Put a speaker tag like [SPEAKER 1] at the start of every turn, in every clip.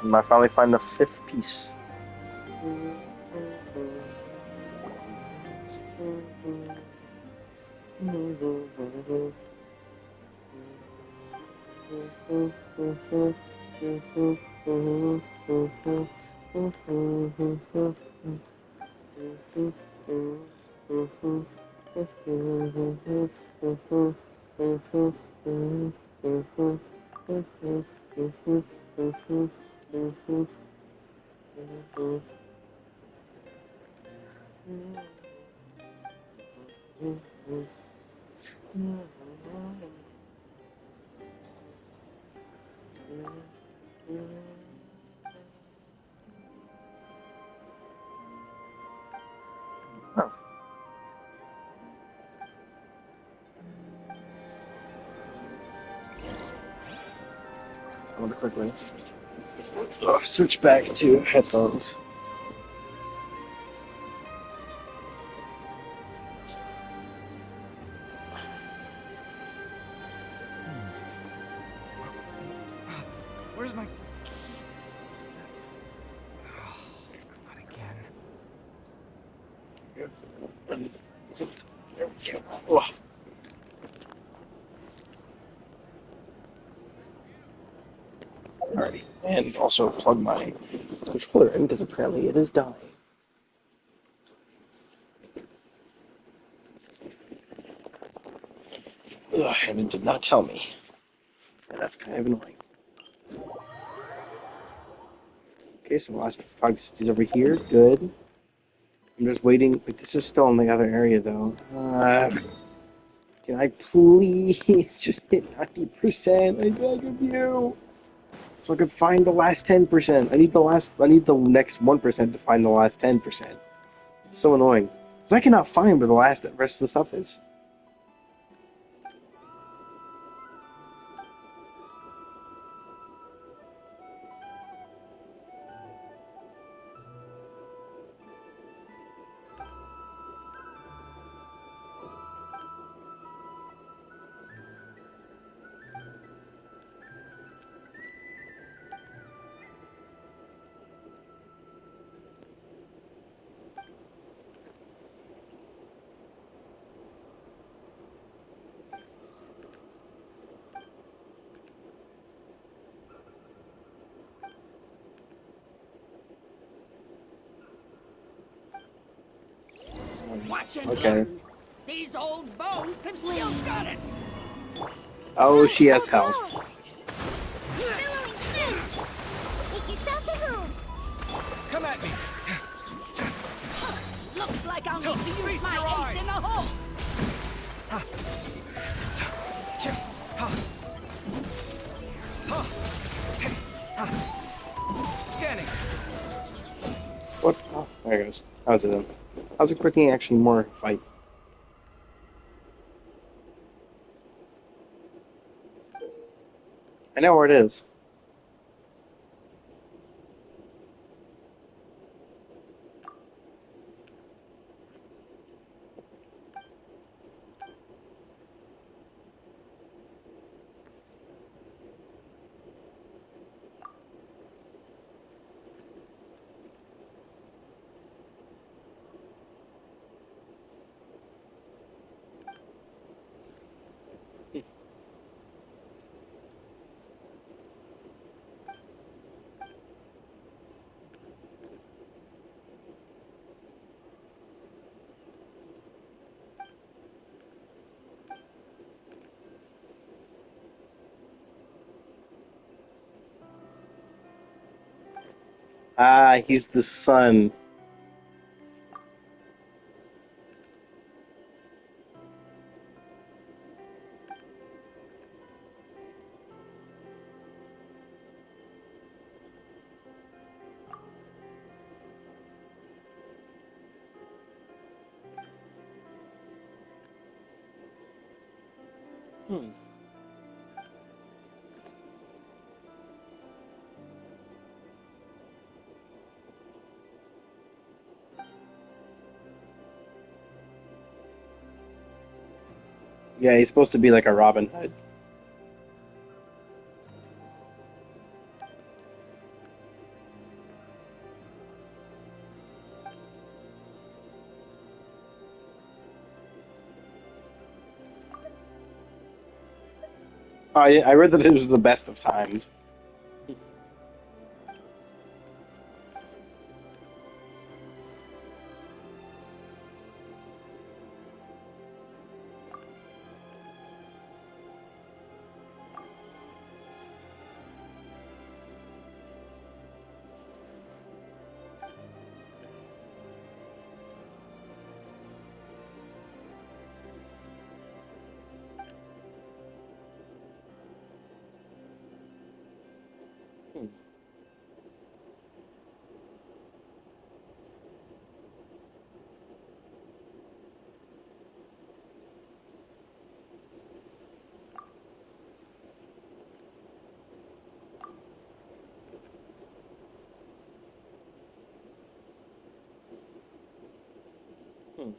[SPEAKER 1] I finally find the fifth piece. Oh, I want to quickly switch back to headphones.
[SPEAKER 2] Where's my key? Not again.
[SPEAKER 1] There we go. Oh. Alrighty, and also plug my controller in because apparently it is dying. Ugh, and it did not tell me. And that's kind of annoying. Okay, so the last Fog is over here. Good. I'm just waiting. Like, this is still in the other area, though. Can I please just hit 90%? I beg of you. So I can find the last 10%. I need the next 1% to find the last 10%. It's so annoying. Because I cannot find where the rest of the stuff is.
[SPEAKER 3] Watch and
[SPEAKER 1] Okay.
[SPEAKER 3] learn. These old bones have still got it.
[SPEAKER 1] Oh, she has health.
[SPEAKER 4] Billowing smash! Make yourselves at home!
[SPEAKER 2] Come at me!
[SPEAKER 3] Looks like I'll need to use
[SPEAKER 2] Feast
[SPEAKER 3] my
[SPEAKER 2] your eyes.
[SPEAKER 3] ace in the hole.
[SPEAKER 2] Scanning.
[SPEAKER 1] What? Oh, there it goes. How's it? I was expecting actually more fight. I know where it is. Ah, he's the son. Hmm. Yeah, he's supposed to be like a Robin Hood. I read that it was the best of times. Hmm.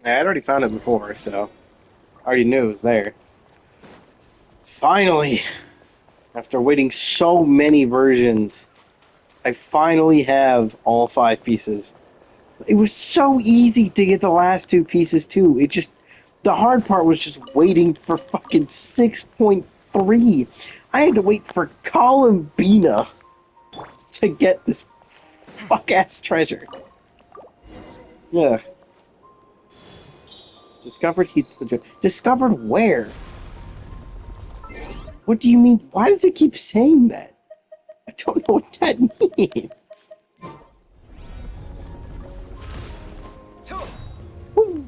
[SPEAKER 1] Yeah, I'd already found it before, so I already knew it was there. Finally, after waiting so many versions, I finally have all 5 pieces. It was so easy to get the last 2 pieces too. It just the hard part was just waiting for fucking 6.3. I had to wait for Columbina to get this fuck ass treasure. Yeah. Discovered Heath Discovered where? What do you mean? Why does it keep saying that? I don't know what that means.
[SPEAKER 2] Two.
[SPEAKER 1] Woo.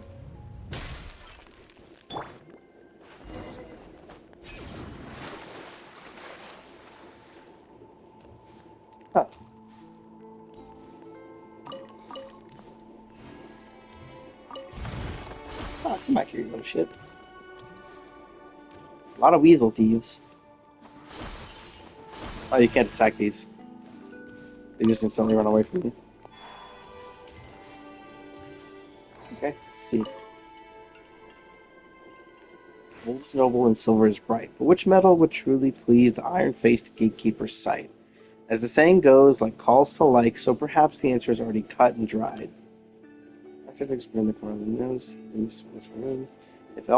[SPEAKER 1] Huh. Oh, come back here, you little shit. A lot of weasel thieves. Oh, you can't attack these. They just instantly run away from you. Okay, let's see. Gold's noble and silver is bright, but which metal would truly please the iron-faced gatekeeper's sight? As the saying goes, like calls to like, so perhaps the answer is already cut and dried. After takes from the corner of the nose, if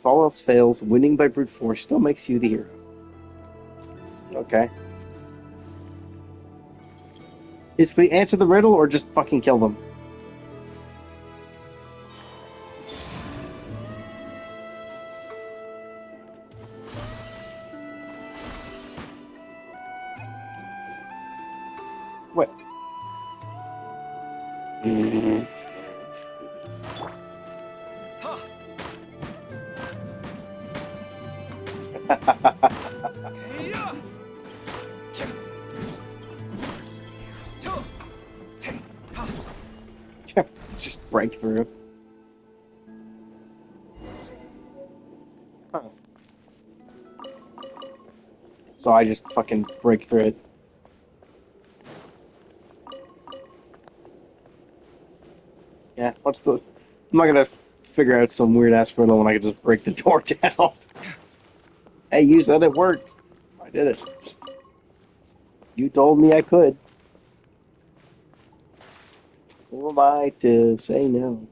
[SPEAKER 1] all else fails, winning by brute force still makes you the hero. Okay. Basically, answer the riddle or just fucking kill them. What?
[SPEAKER 2] Huh. Hey-ya. Two. Two. Ha.
[SPEAKER 1] Let's just break through. Huh. So I just fucking break through it. Yeah, what's the... I'm not gonna figure out some weird-ass riddle when I can just break the door down. Hey, you said it worked. I did it. You told me I could. Who am I to say no?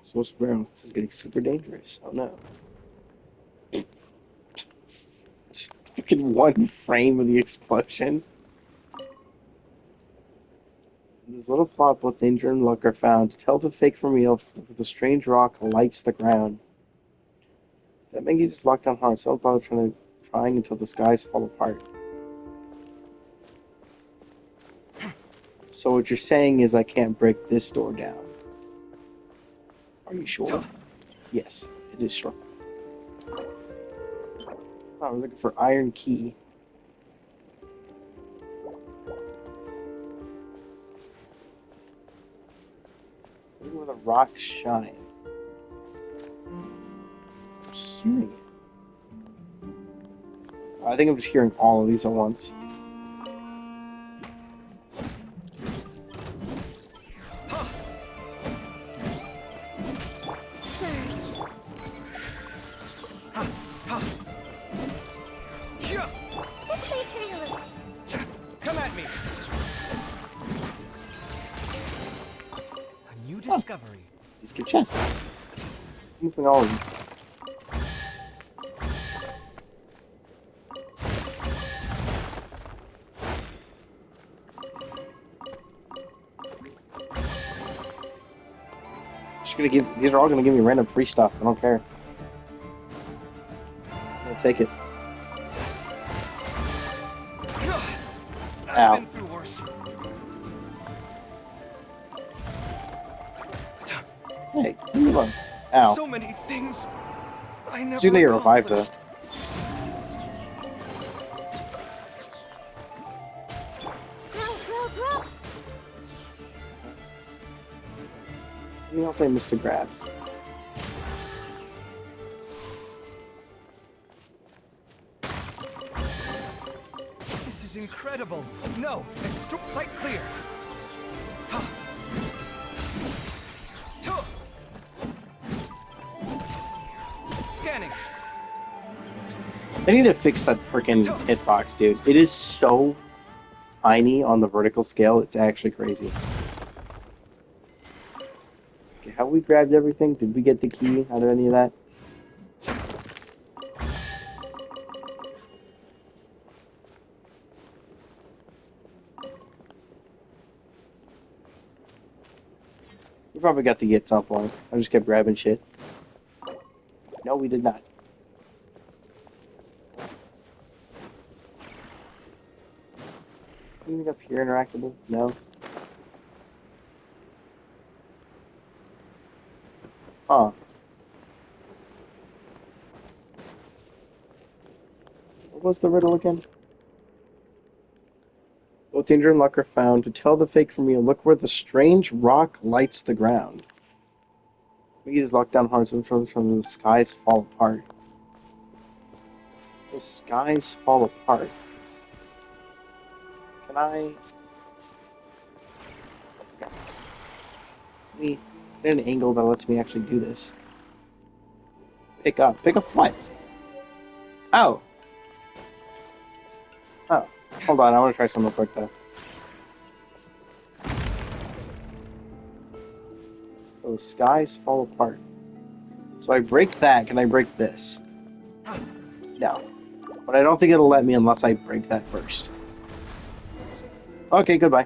[SPEAKER 1] So what's around? This is getting super dangerous. Oh no. Just fucking one frame of the explosion. This little plot, both danger and luck are found. To tell the fake from real, the strange rock lights the ground. That Maggie just locked down hard, so I'll trying until the skies fall apart. So what you're saying is I can't break this door down. Are you sure? Yes, it is sure. Oh, I was looking for iron key. Where the rocks shine. hearing it? I think I'm just hearing all of these at once.
[SPEAKER 4] Surge.
[SPEAKER 2] Yeah.
[SPEAKER 4] This way, Kurilu.
[SPEAKER 2] Come at me. A new discovery.
[SPEAKER 1] These give chests. Moving all of them. Just gonna give. These are all gonna give me random free stuff. I don't care. I'm gonna take it. Ow.
[SPEAKER 2] I've been through worse.
[SPEAKER 1] Hey, leave me alone. Ow.
[SPEAKER 2] So many things I never
[SPEAKER 1] He's gonna get revived though.
[SPEAKER 2] accomplished.
[SPEAKER 4] Grow.
[SPEAKER 1] Anything else I missed to grab?
[SPEAKER 2] This is incredible. No, sight clear. Ha. Tuh. Scanning.
[SPEAKER 1] I need to fix that freaking hitbox, dude. It is so tiny on the vertical scale, it's actually crazy. Okay, have we grabbed everything? Did we get the key out of any of that? We probably got the key at some point. I just kept grabbing shit. No, we did not. Anything up here interactable? No. Huh. What was the riddle again? Both Danger and Luck are found. To tell the fake from real, look where the strange rock lights the ground. Mickey's locked down hearts and from the skies fall apart. The skies fall apart. Can I... We get an angle that lets me actually do this. Pick up. Pick up what? Oh! Oh. Hold on, I want to try something real quick though. So the skies fall apart. So I break that, can I break this? No. But I don't think it'll let me unless I break that first. Okay, goodbye.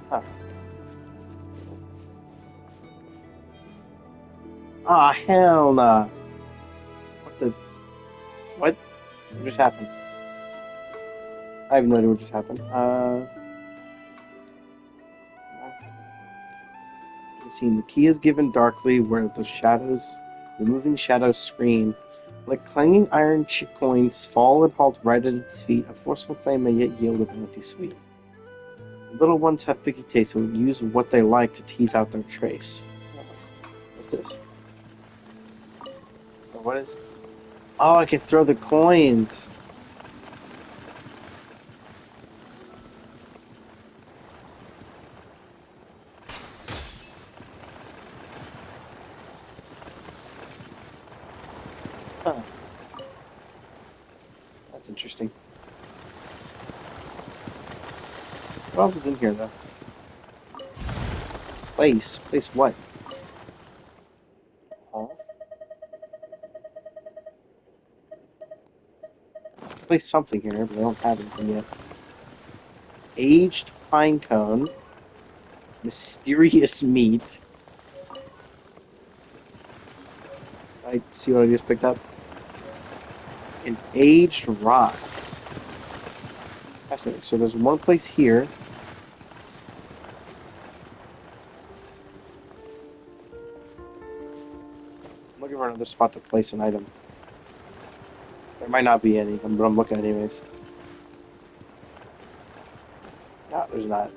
[SPEAKER 1] Huh. Ah, hell nah. What the... What? What just happened? I have no idea what just happened. Scene. The key is given darkly where the shadows, the moving shadows scream. Like clanging iron coins fall and halt right at its feet. A forceful flame may yet yield a bounty sweet. The little ones have picky tastes and will use what they like to tease out their trace. What's this? What is... Oh, I can throw the coins! Huh. That's interesting. What else is in here, though? Place. Place what? Huh? Place something here, but I don't have anything yet. Aged pine cone. Mysterious meat. I see what I just picked up. An aged rock. Fascinating. So there's one place here. I'm looking for another spot to place an item. There might not be any, but I'm looking anyways. No, there's not.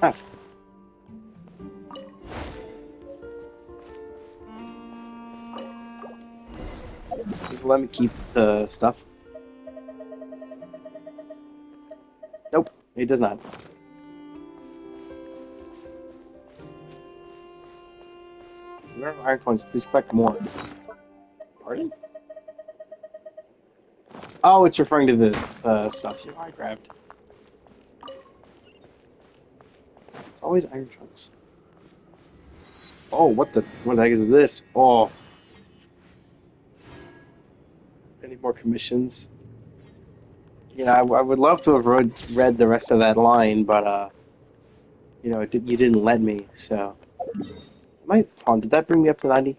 [SPEAKER 1] Ah. Just let me keep the stuff. Nope, it does not. Where are iron coins? Please collect more. Pardon? Oh, it's referring to the stuff I grabbed. It's always iron chunks. Oh, what the heck is this? Oh, any more commissions? Yeah, I would love to have read the rest of that line, but you know, you didn't let me. So, hold on, did that bring me up to 90?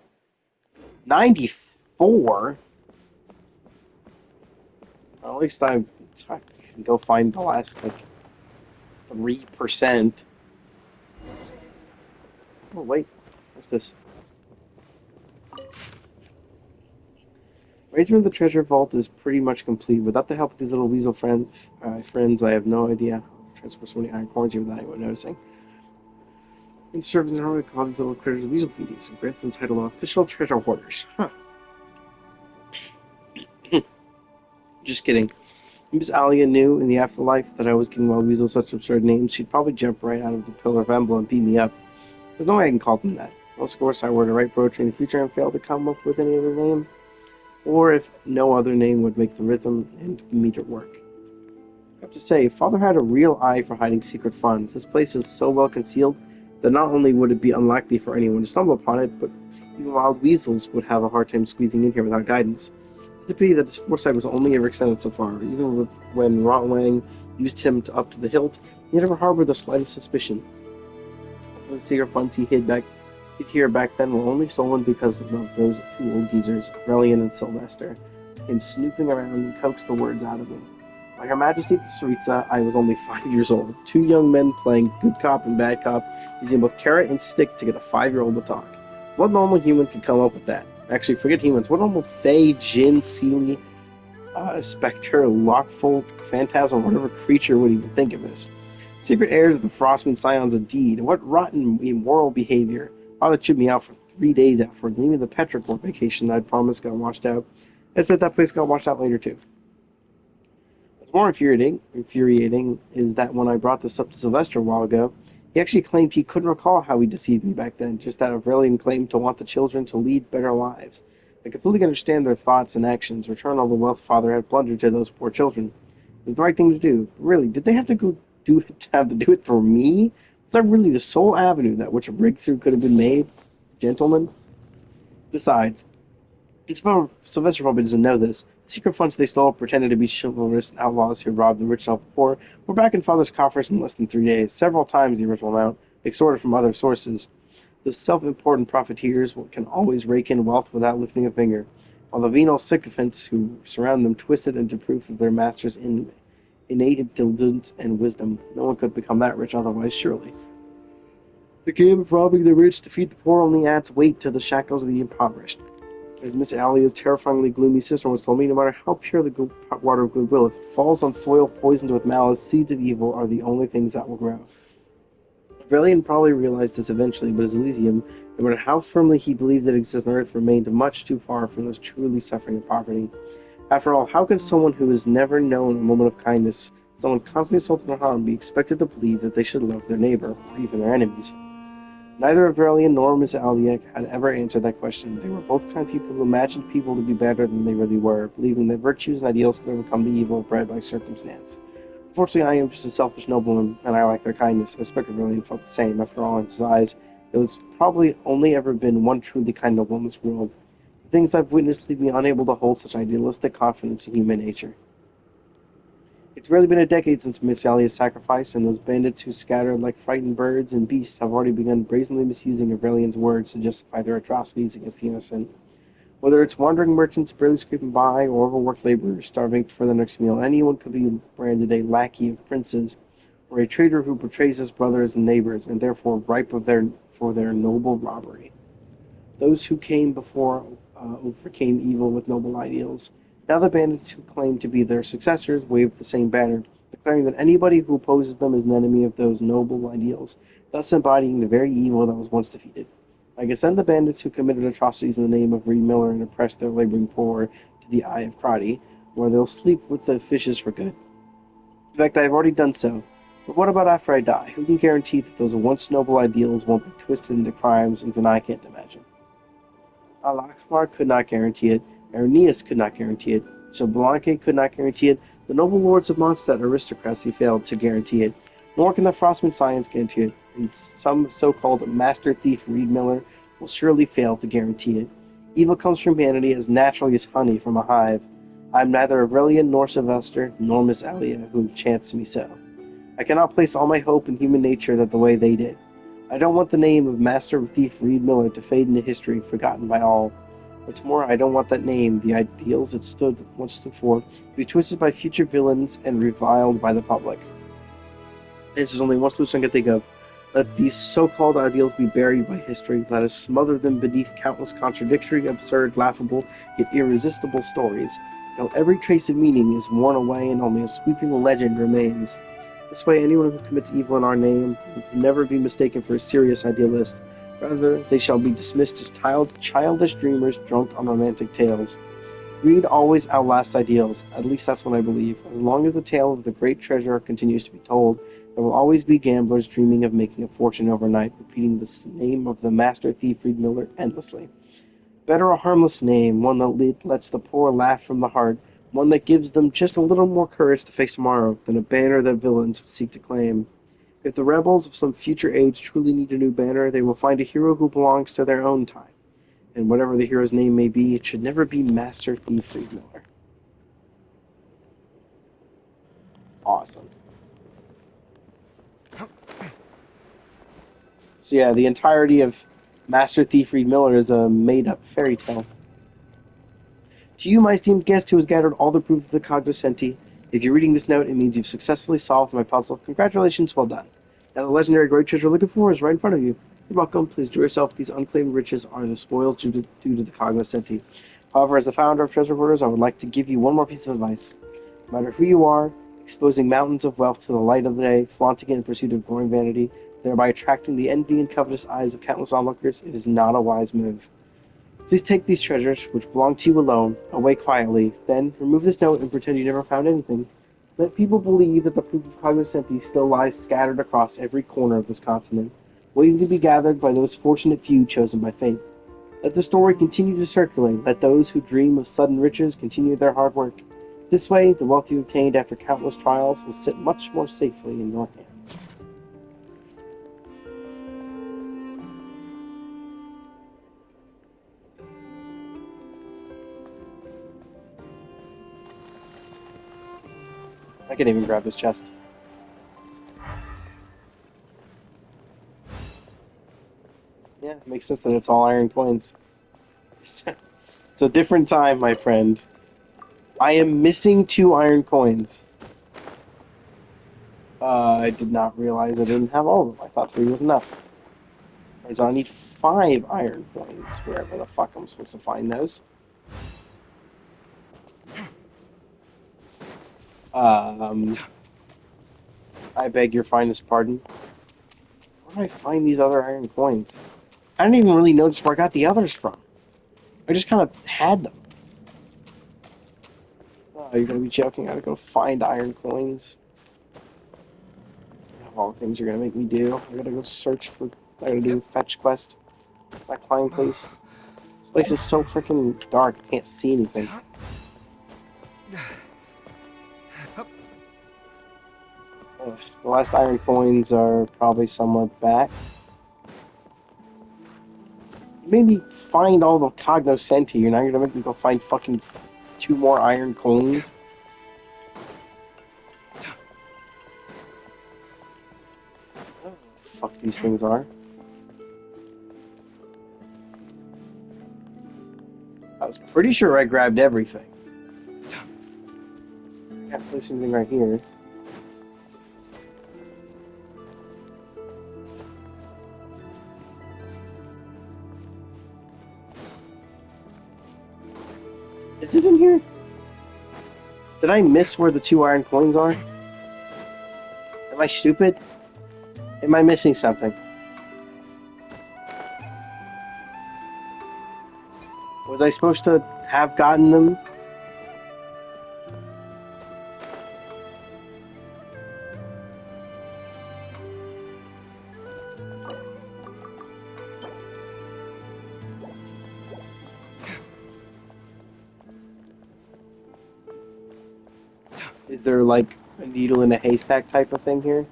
[SPEAKER 1] 94? Well, at least I can go find the last like 3%. Oh wait, what's this? Arrangement of the treasure vault is pretty much complete. Without the help of these little weasel friends, I have no idea how to transfer so many iron coins here without anyone noticing. In service, I normally call these little critters weasel thieves and grant them the title of official treasure hoarders. Huh. Just kidding. If Miss Alia knew in the afterlife that I was giving wild weasels such absurd names, she'd probably jump right out of the Pillar of Emblem and beat me up. There's no way I can call them that. Unless, of course, I were to write poetry in the future and fail to come up with any other name. Or if no other name would make the rhythm and meter work. I have to say, Father had a real eye for hiding secret funds. This place is so well concealed that not only would it be unlikely for anyone to stumble upon it, but even wild weasels would have a hard time squeezing in here without guidance. It's a pity that his foresight was only ever extended so far. Even when Rotwang used him up to the hilt, he never harbored the slightest suspicion. The secret funds he hid here back then were only stolen because of those two old geezers, Relian and Sylvester, came snooping around and coaxed the words out of him. Like Her Majesty the Tsaritsa, I was only 5 years old. Two young men playing good cop and bad cop, using both carrot and stick to get a 5-year-old to talk. What normal human could come up with that? Actually, forget humans. What normal Fae, Jinn, Seelie, Spectre, Lockfolk, Phantasm, whatever creature would even think of this? Secret heirs of the Frostmoon Scions indeed. What rotten, immoral behavior. Father chewed me out for 3 days afterwards, and even the Petrichor vacation I'd promised got washed out. I said that place got washed out later too. What's more infuriating is that when I brought this up to Sylvester a while ago, he actually claimed he couldn't recall how he deceived me back then, just that Aurelian claimed to want the children to lead better lives. I completely understand their thoughts and actions, return all the wealth Father had plundered to those poor children. It was the right thing to do. But really, did they have to have to do it through me? Was that really the sole avenue that which a breakthrough could have been made? Gentlemen? Besides, Sylvester probably doesn't know this. The secret funds they stole pretended to be chivalrous outlaws who robbed the rich and the poor were back in Father's coffers in less than 3 days, several times the original amount, extorted from other sources. Those self-important profiteers can always rake in wealth without lifting a finger, while the venal sycophants who surround them twist it into proof of their master's innate intelligence and wisdom. No one could become that rich otherwise, surely. The game of robbing the rich to feed the poor only adds weight to the shackles of the impoverished. As Miss Alia's terrifyingly gloomy sister once told me, no matter how pure the water of goodwill, if it falls on soil poisoned with malice, seeds of evil are the only things that will grow. Aurelian probably realized this eventually, but his Elysium, no matter how firmly he believed it existed on Earth, remained much too far from those truly suffering in poverty. After all, how can someone who has never known a moment of kindness, someone constantly assaulted and harmed, be expected to believe that they should love their neighbor, or even their enemies? Neither Aurelian nor Miss Alia had ever answered that question. They were both kind of people who imagined people to be better than they really were, believing that virtues and ideals could overcome the evil bred by circumstance. Unfortunately, I am just a selfish nobleman, and I lack their kindness. I suspect Aurelian felt the same. After all, in his eyes, there was probably only ever been one truly kind noble in this world. The things I've witnessed leave me unable to hold such idealistic confidence in human nature. It's barely been a decade since Miss Alia's sacrifice, and those bandits who scattered like frightened birds and beasts have already begun brazenly misusing Aurelian's words to justify their atrocities against the innocent. Whether it's wandering merchants barely scraping by, or overworked laborers starving for their next meal, anyone could be branded a lackey of princes, or a traitor who betrays his brothers and neighbors, and therefore ripe for their noble robbery. Those who came before overcame evil with noble ideals. Now the bandits who claim to be their successors wave the same banner, declaring that anybody who opposes them is an enemy of those noble ideals, thus embodying the very evil that was once defeated. I can send the bandits who committed atrocities in the name of Reed Miller and oppressed their laboring poor to the Eye of Crotty, where they'll sleep with the fishes for good. In fact, I have already done so. But what about after I die? Who can guarantee that those once noble ideals won't be twisted into crimes even I can't imagine? Al-Akbar could not guarantee it. Irenaeus could not guarantee it. Xbalanque could not guarantee it. The noble lords of Mondstadt aristocracy failed to guarantee it. Nor can the Frostman science guarantee it. And some so-called master thief Reed Miller will surely fail to guarantee it. Evil comes from humanity as naturally as honey from a hive. I am neither Aurelian nor Sylvester, nor Miss Elia, who chants me so. I cannot place all my hope in human nature that the way they did. I don't want the name of Master Thief Reed Miller to fade into history, forgotten by all. What's more, I don't want that name, the ideals it once stood for, to be twisted by future villains and reviled by the public. This is only one solution I can think of. Let these so-called ideals be buried by history. Let us smother them beneath countless contradictory, absurd, laughable, yet irresistible stories, till every trace of meaning is worn away and only a sweeping legend remains. This way, anyone who commits evil in our name will never be mistaken for a serious idealist. Rather, they shall be dismissed as childish dreamers drunk on romantic tales. Greed always outlasts ideals, at least that's what I believe. As long as the tale of the great treasure continues to be told, there will always be gamblers dreaming of making a fortune overnight, repeating the name of the master thief Reed Miller endlessly. Better a harmless name, one that lets the poor laugh from the heart, one that gives them just a little more courage to face tomorrow than a banner that villains would seek to claim. If the rebels of some future age truly need a new banner, they will find a hero who belongs to their own time. And whatever the hero's name may be, it should never be Master Thief Reed Miller. Awesome. So yeah, the entirety of Master Thief Reed Miller is a made-up fairy tale. To you, my esteemed guest who has gathered all the proof of the cognoscenti, if you're reading this note, it means you've successfully solved my puzzle. Congratulations, well done. Now the legendary great treasure you're looking for is right in front of you. You're welcome. Please enjoy yourself. These unclaimed riches are the spoils due to the cognoscenti. However, as the founder of Treasure Hoarders, I would like to give you one more piece of advice. No matter who you are, exposing mountains of wealth to the light of the day, flaunting it in pursuit of glory and vanity, thereby attracting the envy and covetous eyes of countless onlookers, it is not a wise move. Please take these treasures, which belong to you alone, away quietly. Then, remove this note and pretend you never found anything. Let people believe that the proof of cognoscenti still lies scattered across every corner of this continent, waiting to be gathered by those fortunate few chosen by fate. Let the story continue to circulate. Let those who dream of sudden riches continue their hard work. This way, the wealth you obtained after countless trials will sit much more safely in your hands. I can even grab this chest. Yeah, it makes sense that it's all iron coins. It's a different time, my friend. I am missing 2 iron coins. I did not realize I didn't have all of them. I thought 3 was enough. Turns out I need 5 iron coins, wherever the fuck I'm supposed to find those. I beg your finest pardon. Where do I find these other iron coins? I didn't even really notice where I got the others from. I just kind of had them. Oh, you're gonna be joking. I gotta go find iron coins. Of all the things you're gonna make me do. I gotta go search for... I gotta do a fetch quest. Can I climb, please? This place is so freaking dark. I can't see anything. The last iron coins are probably somewhat back. You made me find all the cognoscenti. You're not gonna make me go find fucking 2 more iron coins? Oh, fuck these things are. I was pretty sure I grabbed everything. Can't place anything right here. Is it in here? Did I miss where the 2 iron coins are? Am I stupid? Am I missing something? Was I supposed to have gotten them? Is there like a needle in a haystack type of thing here?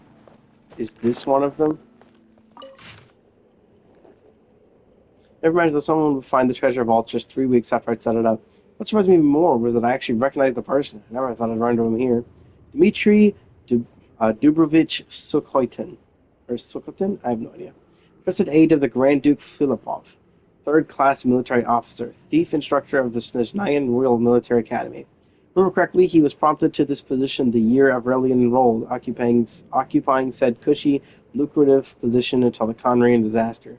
[SPEAKER 1] Is this one of them? Never mind, that someone would find the treasure vault just 3 weeks after I'd set it up. What surprised me even more was that I actually recognized the person. I never thought I'd run into him here. Dmitry Dubrovich Sukhotin. Or Sukhotin? I have no idea. Trusted aide of the Grand Duke Filipov. Third-class military officer. Thief instructor of the Snezhnayan Royal Military Academy. Remember correctly, he was prompted to this position the year Avrelian enrolled, occupying said cushy, lucrative position until the Conrian disaster.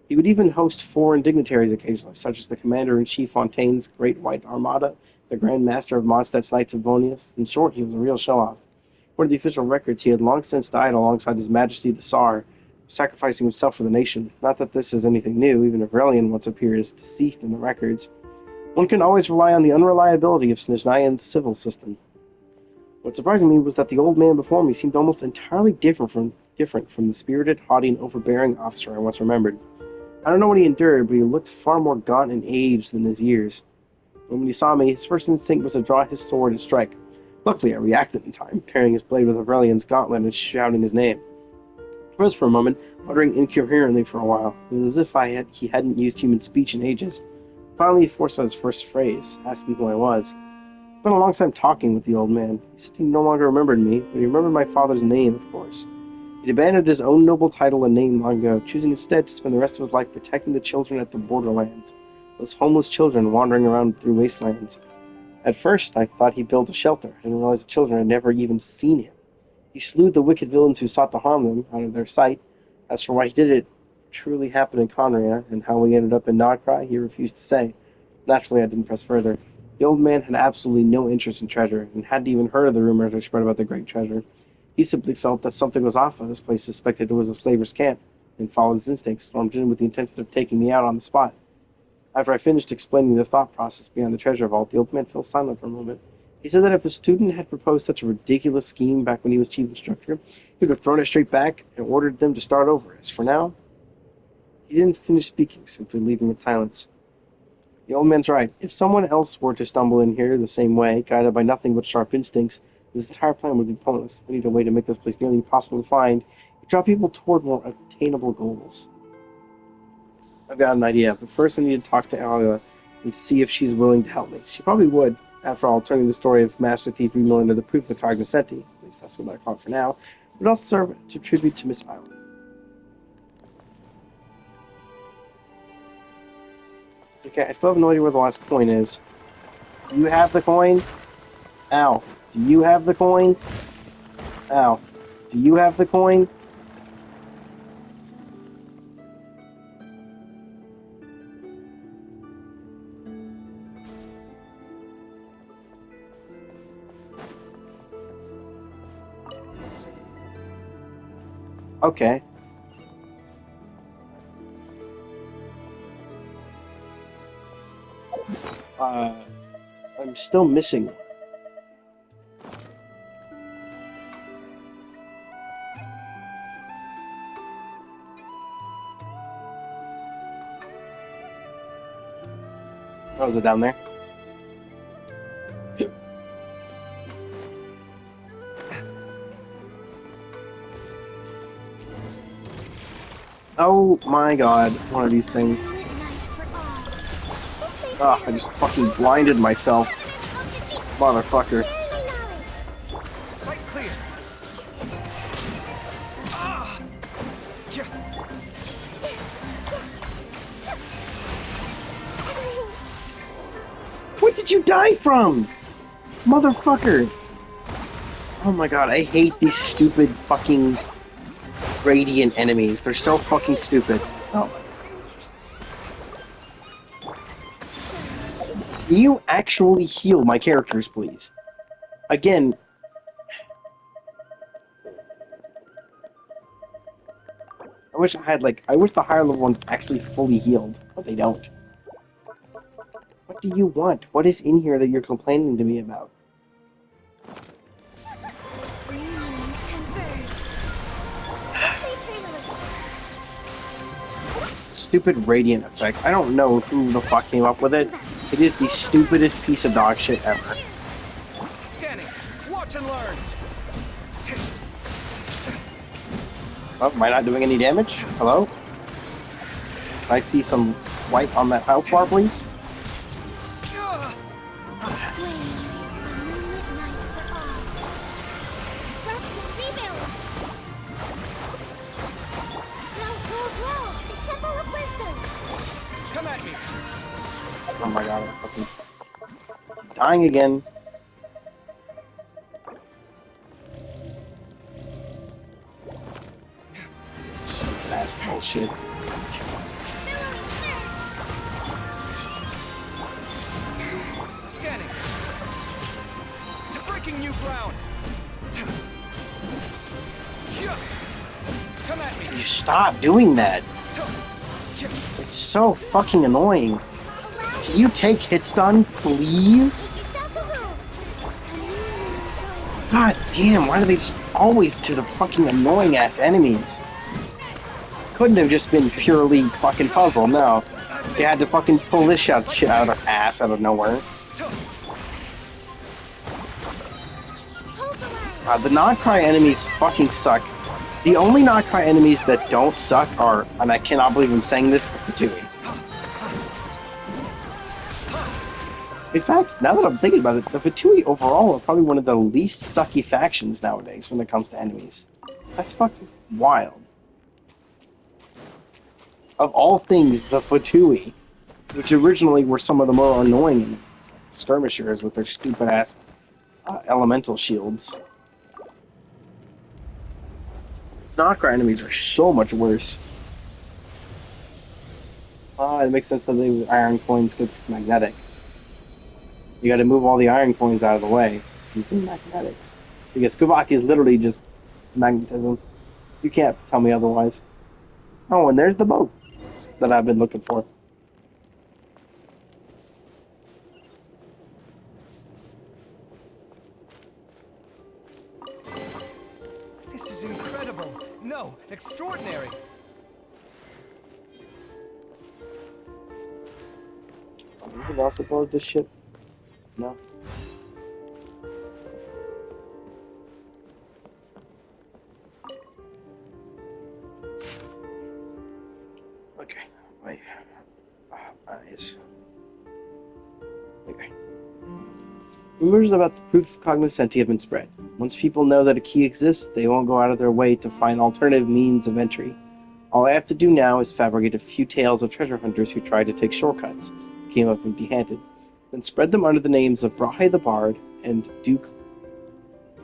[SPEAKER 1] He would even host foreign dignitaries occasionally, such as the Commander-in-Chief Fontaine's Great White Armada, the Grand Master of Mondstadt's Knights of Vonius. In short, he was a real show-off. According to the official records, he had long since died alongside His Majesty the Tsar, sacrificing himself for the nation. Not that this is anything new, even if Aurelian once appeared as deceased in the records. One can always rely on the unreliability of Snezhnayan's civil system. What surprised me was that the old man before me seemed almost entirely different from the spirited, haughty, and overbearing officer I once remembered. I don't know what he endured, but he looked far more gaunt and aged than his years. When he saw me, his first instinct was to draw his sword and strike. Luckily, I reacted in time, parrying his blade with Aurelian's gauntlet and shouting his name. I froze for a moment, muttering incoherently for a while. It was as if he hadn't used human speech in ages. Finally, he forced out his first phrase, asking who I was. I spent a long time talking with the old man. He said he no longer remembered me, but he remembered my father's name, of course. He'd abandoned his own noble title and name long ago, choosing instead to spend the rest of his life protecting the children at the borderlands, those homeless children wandering around through wastelands. At first, I thought he built a shelter. I didn't realize the children had never even seen him. He slew the wicked villains who sought to harm them out of their sight. As for why he did it truly happened in Conria, and how we ended up in Nogcry, he refused to say. Naturally, I didn't press further. The old man had absolutely no interest in treasure, and hadn't even heard of the rumors that spread about the great treasure. He simply felt that something was off by this place, suspected it was a slaver's camp, and followed his instincts, stormed in with the intention of taking me out on the spot. After I finished explaining the thought process behind the treasure vault, the old man fell silent for a moment. He said that if a student had proposed such a ridiculous scheme back when he was chief instructor, he would have thrown it straight back and ordered them to start over. As for now, he didn't finish speaking, simply leaving it silence. The old man's right. If someone else were to stumble in here the same way, guided by nothing but sharp instincts, this entire plan would be pointless. We need a way to make this place nearly impossible to find, and draw people toward more attainable goals. I've got an idea, but first I need to talk to Alia and see if she's willing to help me. She probably would. After all, turning the story of Master Thief Remil into the proof of cognoscenti, at least that's what I call it for now, would also serve to tribute to Miss Island. Okay, I still have no idea where the last coin is. Do you have the coin? Ow. Do you have the coin? Ow. Do you have the coin? Okay. I'm still missing one. Oh, is it down there? Oh my god, one of these things. Ah, I just fucking blinded myself. Motherfucker.
[SPEAKER 2] Sight clear. Ah! Yeah.
[SPEAKER 1] What did you die from? Motherfucker. Oh my god, I hate these stupid fucking radiant enemies. They're so fucking stupid. Oh. Can you actually heal my characters, please? Again. wish I had, like, I wish the higher level ones actually fully healed, but they don't. What do you want? What is in here that you're complaining to me about? Stupid radiant effect. I don't know who the fuck came up with it. It is the stupidest piece of dog shit ever.
[SPEAKER 2] Scanning. Watch and learn.
[SPEAKER 1] Oh, am I not doing any damage? Hello? Can I see some white on that health bar, please?
[SPEAKER 2] Come at me.
[SPEAKER 1] Oh my god, I'm fucking dying again. That's bullshit.
[SPEAKER 2] Scanning. To breaking new ground. Come at me.
[SPEAKER 1] You stop doing that. It's so fucking annoying. Can you take hit stun, please? God damn, why do they just always do the fucking annoying ass enemies? Couldn't have just been purely fucking puzzle, no. They had to fucking pull this shit out of their ass out of nowhere. The Notcry enemies fucking suck. The only Notcry enemies that don't suck are, and I cannot believe I'm saying this, the Fatui. In fact, now that I'm thinking about it, the Fatui overall are probably one of the least sucky factions nowadays when it comes to enemies. That's fucking wild. Of all things, the Fatui, which originally were some of the more annoying enemies, like skirmishers with their stupid ass elemental shields. Notcry enemies are so much worse. It makes sense that the iron coins because it's magnetic. You gotta move all the iron coins out of the way using magnetics. Because Kuvaki is literally just magnetism. You can't tell me otherwise. Oh, and there's the boat that I've been looking for.
[SPEAKER 2] This is incredible. No, extraordinary.
[SPEAKER 1] Anything else aboard this ship? No. Okay. My eyes. Okay. Rumors about the proof of cognoscenti have been spread. Once people know that a key exists, they won't go out of their way to find alternative means of entry. All I have to do now is fabricate a few tales of treasure hunters who tried to take shortcuts, came up empty-handed, then spread them under the names of Brahe the Bard and Duke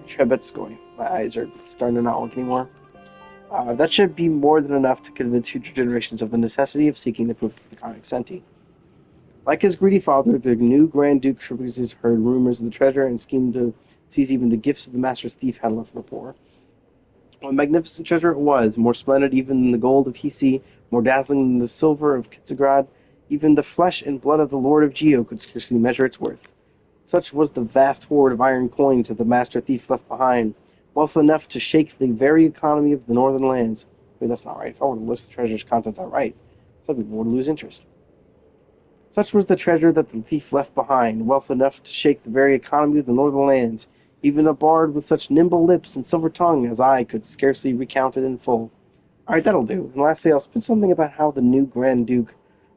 [SPEAKER 1] Trebetskoy. My eyes are starting to not work anymore. That should be more than enough to convince future generations of the necessity of seeking the proof of the cognoscenti. Like his greedy father, the new Grand Duke Trebetskoy heard rumors of the treasure and schemed to seize even the gifts of the Master's thief had left for the poor. What a magnificent treasure it was, more splendid even than the gold of Hisi, more dazzling than the silver of Kitzagrad. Even the flesh and blood of the Lord of Geo could scarcely measure its worth. Such was the vast hoard of iron coins that the Master Thief left behind, wealth enough to shake the very economy of the northern lands. Wait, that's not right. If I were to list the treasure's contents outright, some people would lose interest. Such was the treasure that the thief left behind, wealth enough to shake the very economy of the northern lands. Even a bard with such nimble lips and silver tongue as I could scarcely recount it in full. Alright, that'll do. And lastly, I'll spit something about how the new Grand Duke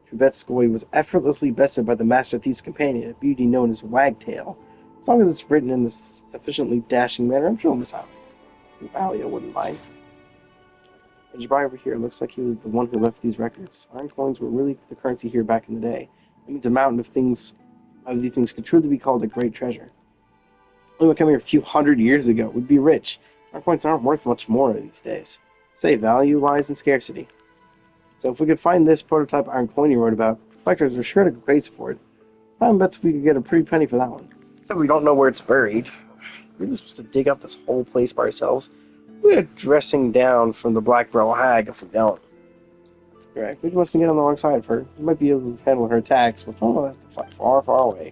[SPEAKER 1] Trebetskoy was effortlessly bested by the Master Thief's companion, a beauty known as Wagtail. As long as it's written in a sufficiently dashing manner, I'm sure it'll miss out. Alia wouldn't mind. And Jabari over here looks like he was the one who left these records. Iron coins were really the currency here back in the day. It means a mountain of these things could truly be called a great treasure. Anyone come here a few hundred years ago would be rich. Iron coins aren't worth much more these days. Say, value lies in scarcity. So if we could find this prototype iron coin you wrote about, collectors are sure to go crazy for it. I bet we could get a pretty penny for that one. But we don't know where it's buried. We're really supposed to dig up this whole place by ourselves. We're dressing down from the Black Barrel Hag if we don't. Correct. We must get on the wrong side of her. We might be able to handle her attacks, but we'll have to fly far, far away.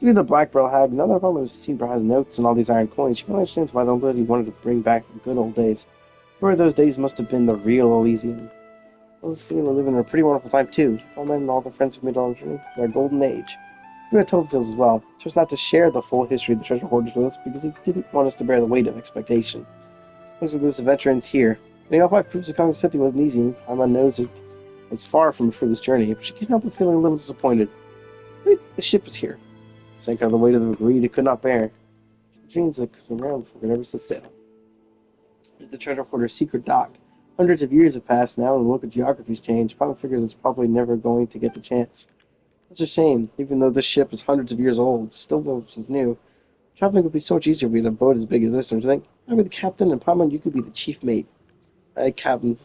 [SPEAKER 1] Even the Black Barrel Hag, another problem is Seabra has notes and all these iron coins. She can understand why the nobility wanted to bring back the good old days. Where those days must have been the real Elysian. I was feeling we're living in a pretty wonderful time too. All men and all the friends we made on the journey. It's our golden age. We had told Phils as well, just not to share the full history of the treasure hoarders with us because he didn't want us to bear the weight of expectation. Looks like this adventure ends here. Getting all 5 proofs of conquering something wasn't easy. Armand knows it's far from a fruitless journey, but she can't help but feeling a little disappointed. Maybe the ship is here. Sank under the weight of the greed it could not bear. Dreams that could around before it ever set sail. It's the treasure hoarder's secret dock. Hundreds of years have passed now, and the local geography's changed. Pilot figures it's probably never going to get the chance. It's a shame, even though this ship is hundreds of years old, still looks as new. Traveling would be so much easier if we had a boat as big as this, don't you think? I'd be the captain, and Paimon, you could be the chief mate. Hey, captain.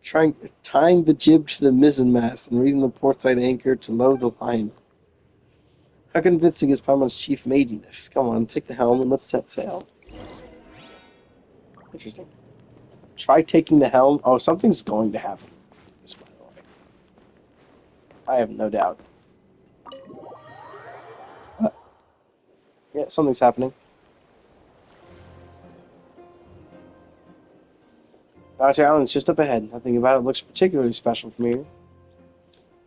[SPEAKER 1] Tying the jib to the mizzenmast and raising the portside anchor to load the line. How convincing is Paimon's chief matiness? Come on, take the helm and let's set sail. Interesting. Try taking the helm. Oh, something's going to happen. This, by the way. I have no doubt. Yeah, something's happening. Bounty Island's just up ahead. Nothing about it looks particularly special from here.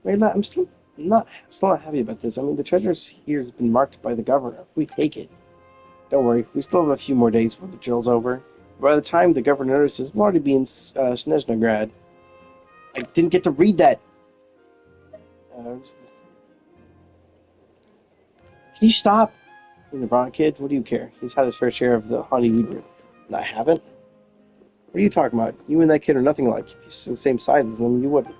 [SPEAKER 1] Rayla, I'm still not happy about this. I mean, the treasure here has been marked by the governor. If we take it, don't worry. We still have a few more days before the drill's over. By the time the governor notices, we'll already be in Snezhnograd. I didn't get to read that. Can you stop? The Bron kid, what do you care? He's had his fair share of the honey we brew. And I haven't? What are you talking about? You and that kid are nothing alike. If you're the same side as them, you wouldn't.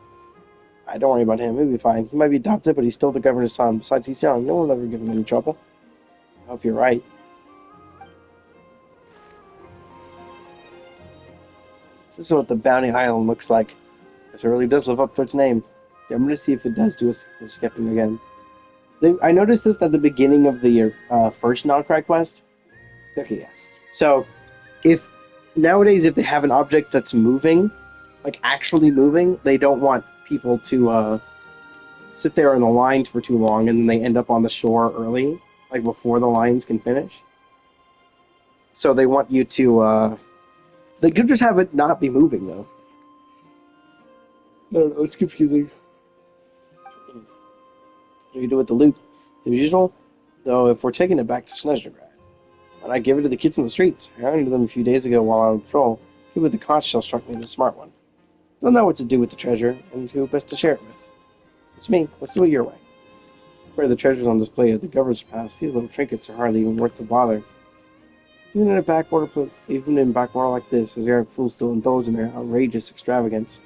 [SPEAKER 1] Don't worry about him. He'll be fine. He might be adopted, but he's still the governor's son. Besides, he's young. No one will ever give him any trouble. I hope you're right. This is what the Bounty Island looks like. It really does live up to its name. Yeah, I'm going to see if it does do a skipping again. I noticed this at the beginning of the first Nalcry quest. Okay, yeah. So, nowadays, if they have an object that's moving, like actually moving, they don't want people to sit there in the lines for too long and then they end up on the shore early, like before the lines can finish. So they want you to, they could just have it not be moving, though. No, it's confusing. You can do with the loot as usual, though if we're taking it back to Snezhnograd, and I give it to the kids on the streets. I ran into them a few days ago while on patrol. Kid with the conch shell struck me as a smart one. They'll know what to do with the treasure, and who best to share it with. It's me. Let's do it your way. Where the treasure's on display at the governor's palace, these little trinkets are hardly even worth the bother. Even in backwater like this, as Arab fools still indulge in their outrageous extravagance.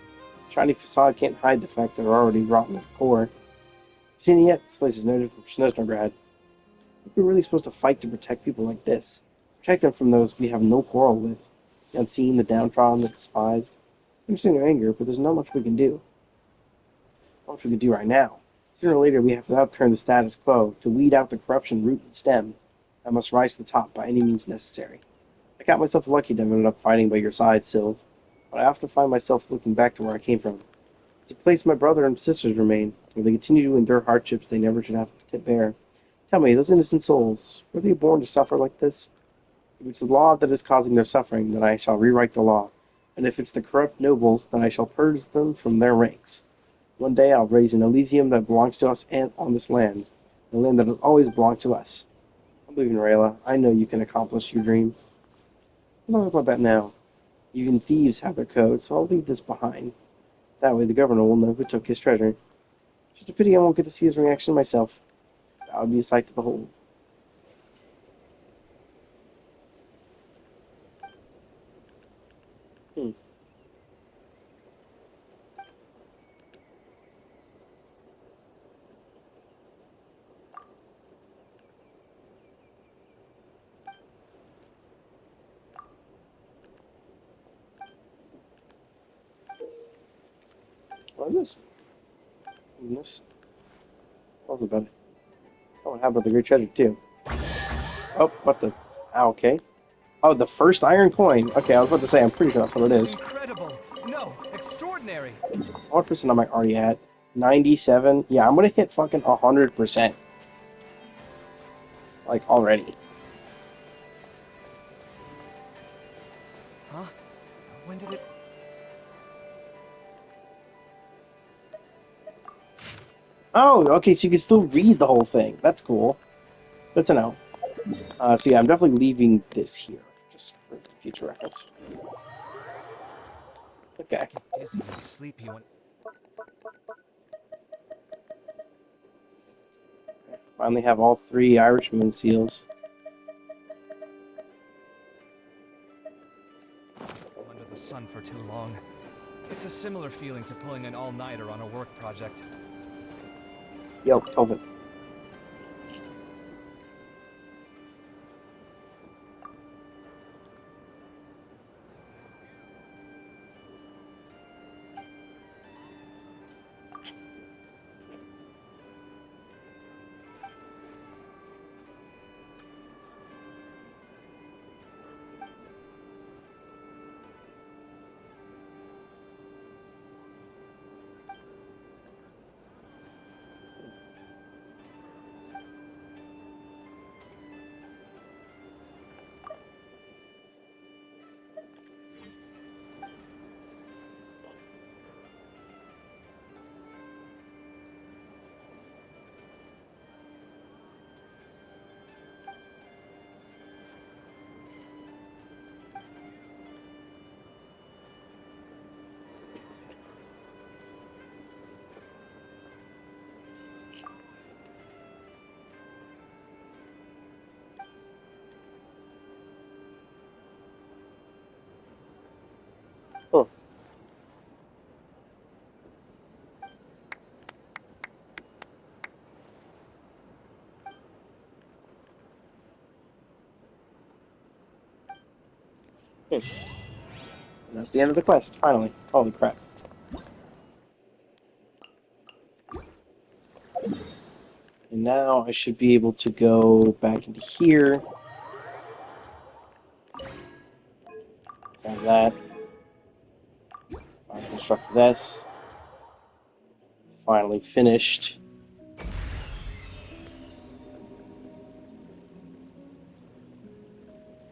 [SPEAKER 1] The shiny facade can't hide the fact they're already rotten at the core. Seen it yet? This place is noted for Snezhnograd. We're really supposed to fight to protect people like this. Protect them from those we have no quarrel with. The unseen, the downtrodden, the despised. I understand your anger, but there's not much we can do. Not much we can do right now. Sooner or later we have to upturn the status quo, to weed out the corruption root and stem. I must rise to the top by any means necessary. I count myself lucky to have ended up fighting by your side, Sylv, but I often find myself looking back to where I came from. It's a place my brother and sisters remain, where they continue to endure hardships they never should have to bear. Tell me, those innocent souls, were they born to suffer like this? If it's the law that is causing their suffering, then I shall rewrite the law. And if it's the corrupt nobles, then I shall purge them from their ranks. One day I'll raise an Elysium that belongs to us and on this land, a land that has always belonged to us. I'm believing, Rayla. I know you can accomplish your dream. Let's talk about that now. Even thieves have their code, so I'll leave this behind. That way the governor will know who took his treasure. It's just a pity I won't get to see his reaction myself. That would be a sight to behold. What is this? This? What was about it? Oh, how about the great treasure, too? Oh, what the... Ah, okay. Oh, the first iron coin. Okay, I was about to say, I'm pretty sure that's what it is.
[SPEAKER 2] Incredible. No, Extraordinary.
[SPEAKER 1] What percent am I already at? 97. Yeah, I'm gonna hit fucking 100%. Like already.
[SPEAKER 2] Huh? When did it...
[SPEAKER 1] Oh, okay, so you can still read the whole thing. That's cool. Good to know. So yeah, I'm definitely leaving this here, just for future reference. Okay.
[SPEAKER 2] I get dizzy and sleepy when...
[SPEAKER 1] Finally have all 3 Irishman seals.
[SPEAKER 2] I'm under the sun for too long. It's a similar feeling to pulling an all-nighter on a work project.
[SPEAKER 1] Yo, Tobin. Oh. And that's the end of the quest, finally. Holy crap. And now I should be able to go back into here. Grab that. Construct this. Finally finished.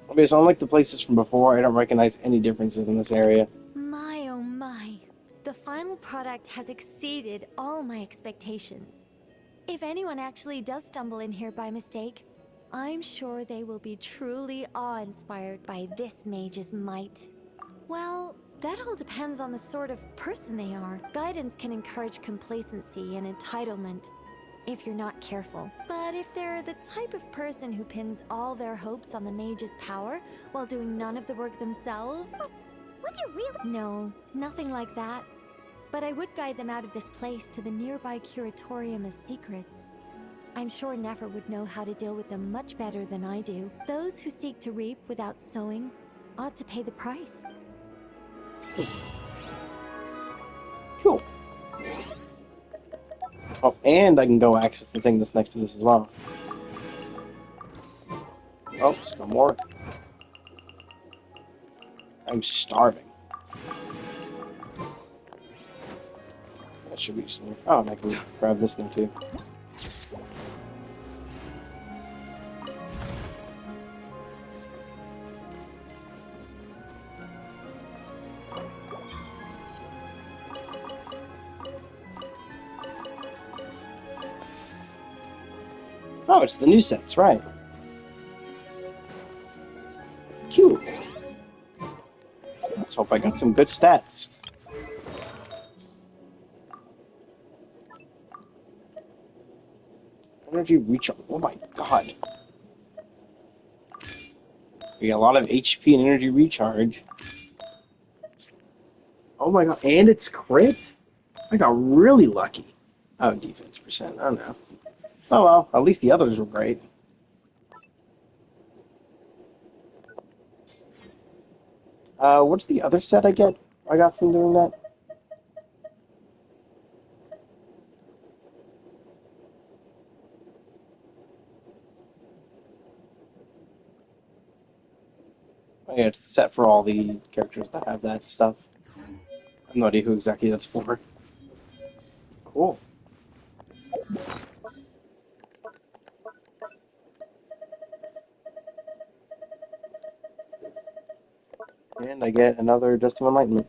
[SPEAKER 1] Okay, so unlike the places from before, I don't recognize any differences in this area.
[SPEAKER 4] My oh my. The final product has exceeded all my expectations. If anyone actually does stumble in here by mistake, I'm sure they will be truly awe-inspired by this mage's might. Well, that all depends on the sort of person they are. Guidance can encourage complacency and entitlement if you're not careful. But if they're the type of person who pins all their hopes on the mage's power while doing none of the work themselves... Would you really? No, nothing like that. But I would guide them out of this place to the nearby Curatorium of Secrets. I'm sure Nefer would know how to deal with them much better than I do. Those who seek to reap without sowing ought to pay the price.
[SPEAKER 1] Cool. Oh, and I can go access the thing that's next to this as well. Oh, still more. I'm starving. That should be some. Oh, and I can grab this now too. Oh, it's the new sets, right. Cute. Let's hope I got some good stats. Energy recharge. Oh my god. We got a lot of HP and energy recharge. Oh my god, and it's crit? I got really lucky. Oh, defense percent. I don't know. Oh well, at least the others were great. What's the other set I got from doing that? Oh yeah, it's set for all the characters that have that stuff. no idea who exactly that's for. Cool. And I get another Dust of Enlightenment.